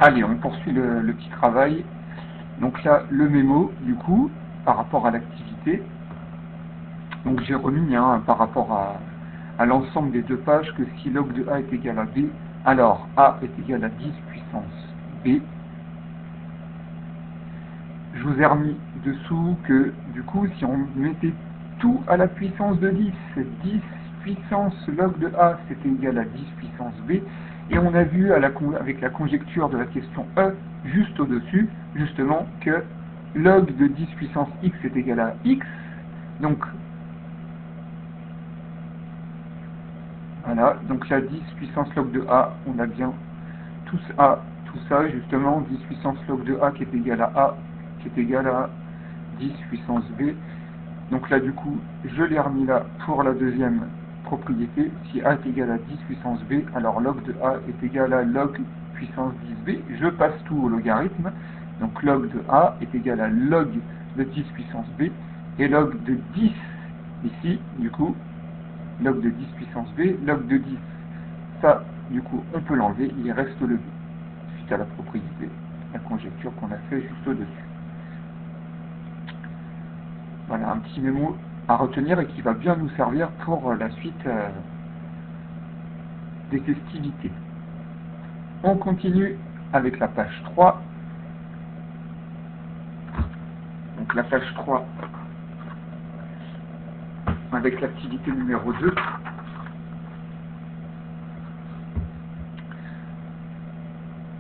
Allez, on poursuit le petit travail. Donc là, le mémo, du coup, par rapport à l'activité. Donc j'ai remis par rapport à l'ensemble des deux pages que si log de A est égal à B, alors A est égal à 10 puissance B. Je vous ai remis dessous que du coup si on mettait tout à la puissance de 10, 10 puissance log de A c'était égal à 10 puissance B, et on a vu avec la conjecture de la question E juste au-dessus justement que log de 10 puissance X est égal à X, donc voilà, donc là 10 puissance log de A, on a bien tout ça justement, 10 puissance log de A qui est égal à A, qui est égal à 10 puissance B. Donc là du coup, je l'ai remis là pour la deuxième propriété. Si A est égal à 10 puissance B, alors log de A est égal à log puissance 10B. Je passe tout au logarithme. Donc log de A est égal à log de 10 puissance B. Et log de 10 ici, du coup, log de 10 puissance B, log de 10, ça, du coup, on peut l'enlever, il reste le B, suite à la propriété, la conjecture qu'on a fait juste au-dessus. Voilà, un petit mémo à retenir et qui va bien nous servir pour la suite des festivités. On continue avec la page 3. Donc la page 3, avec l'activité numéro 2.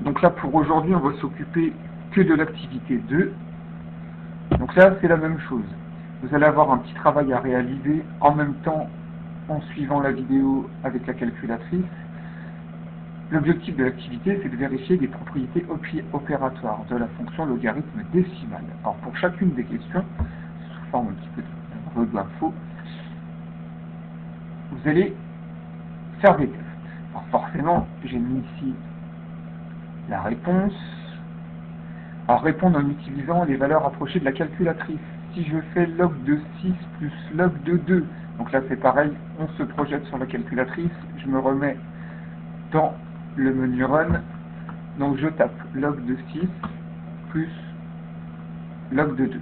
Donc là, pour aujourd'hui, on va s'occuper que de l'activité 2. Donc là, c'est la même chose. Vous allez avoir un petit travail à réaliser en même temps en suivant la vidéo avec la calculatrice. L'objectif de l'activité, c'est de vérifier les propriétés opératoires de la fonction logarithme décimale. Alors pour chacune des questions, sous forme un petit peu de d'info, vous allez faire des tests. Alors forcément, j'ai mis ici la réponse. Alors répondre en utilisant les valeurs approchées de la calculatrice. Si je fais log de 6 plus log de 2, donc là c'est pareil, on se projette sur la calculatrice, je me remets dans le menu Run, donc je tape log de 6 plus log de 2.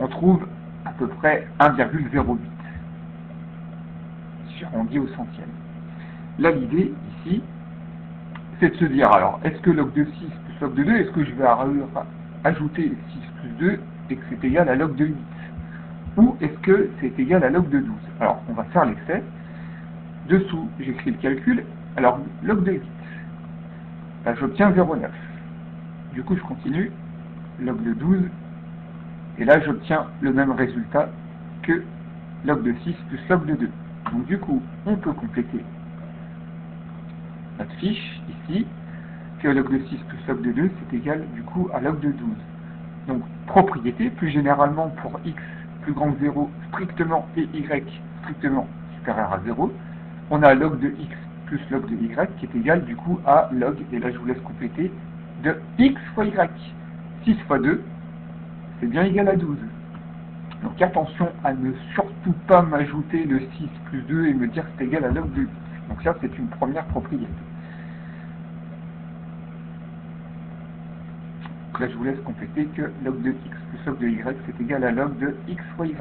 On trouve à peu près 1,08. J'arrondis au centième. Là l'idée ici, c'est de se dire, alors, est-ce que log de 6 plus log de 2, est-ce que je vais ajouter 6 plus 2 et que c'est égal à log de 8? Ou est-ce que c'est égal à log de 12? Alors, on va faire l'essai. Dessous, j'écris le calcul. Alors, log de 8, là, j'obtiens 0,9. Du coup, je continue. Log de 12. Et là, j'obtiens le même résultat que log de 6 plus log de 2. Donc, du coup, on peut compléter notre fiche ici, que log de 6 plus log de 2, c'est égal du coup à log de 12. Donc, propriété, plus généralement pour x plus grand que 0, strictement, et y strictement supérieur à 0, on a log de x plus log de y qui est égal du coup à log, et là je vous laisse compléter, de x fois y. 6 fois 2, c'est bien égal à 12. Donc attention à ne surtout pas m'ajouter le 6 plus 2 et me dire que c'est égal à log de 8. Donc là, c'est une première propriété. Donc là, je vous laisse compléter que log de x plus log de y, c'est égal à log de x fois y.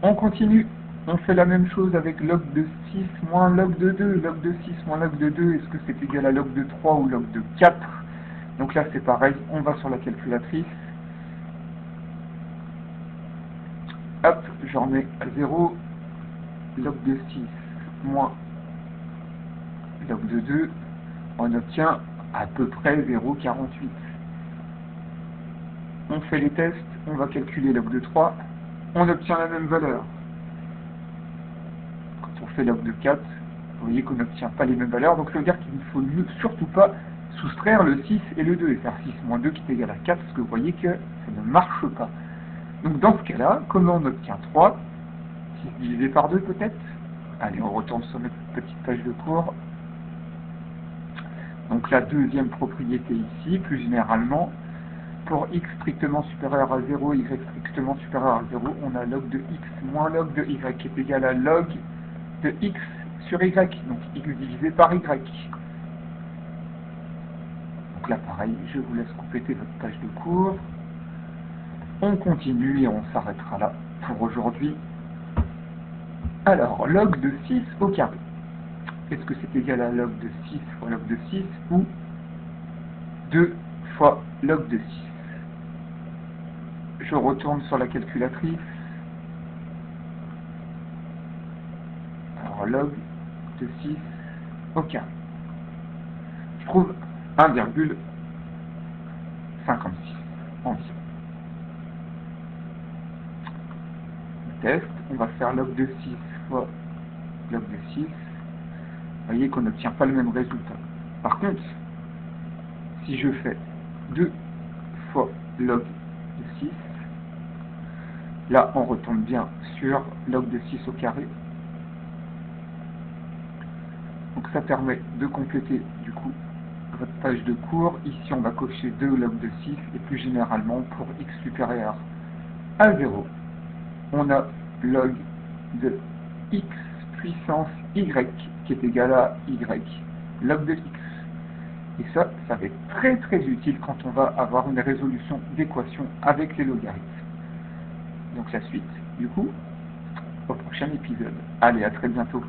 On continue. On fait la même chose avec log de 6 moins log de 2. Log de 6 moins log de 2, est-ce que c'est égal à log de 3 ou log de 4? Donc là, c'est pareil. On va sur la calculatrice. Hop, j'en mets à 0. Log de 6 moins log de 2, on obtient à peu près 0,48. On fait les tests, on va calculer log de 3, on obtient la même valeur. Quand on fait log de 4, vous voyez qu'on n'obtient pas les mêmes valeurs, donc ça veut dire qu'il ne faut surtout pas soustraire le 6 et le 2, et faire 6 moins 2 qui est égal à 4, parce que vous voyez que ça ne marche pas. Donc dans ce cas-là, comment on obtient 3? 6 divisé par 2 peut-être? Allez, on retourne sur notre petite page de cours. Donc la deuxième propriété ici, plus généralement, pour x strictement supérieur à 0, y strictement supérieur à 0, on a log de x moins log de y qui est égal à log de x sur y, donc x divisé par y. Donc là, pareil, je vous laisse compléter votre page de cours. On continue et on s'arrêtera là pour aujourd'hui. Alors, log de 6 au carré. Est-ce que c'est égal à log de 6 fois log de 6 ou 2 fois log de 6? Je retourne sur la calculatrice. Alors, log de 6 au carré. Je trouve 1,56 environ. Test, on va faire log de 6 fois log de 6. Vous voyez qu'on n'obtient pas le même résultat. Par contre, si je fais 2 fois log de 6, là on retombe bien sur log de 6 au carré. Donc ça permet de compléter du coup votre page de cours. Ici on va cocher 2 log de 6 et plus généralement pour x supérieur à 0, on a log de x puissance y qui est égal à y log de x. Et ça va être très très utile quand on va avoir une résolution d'équation avec les logarithmes. Donc la suite, du coup, au prochain épisode. Allez, à très bientôt.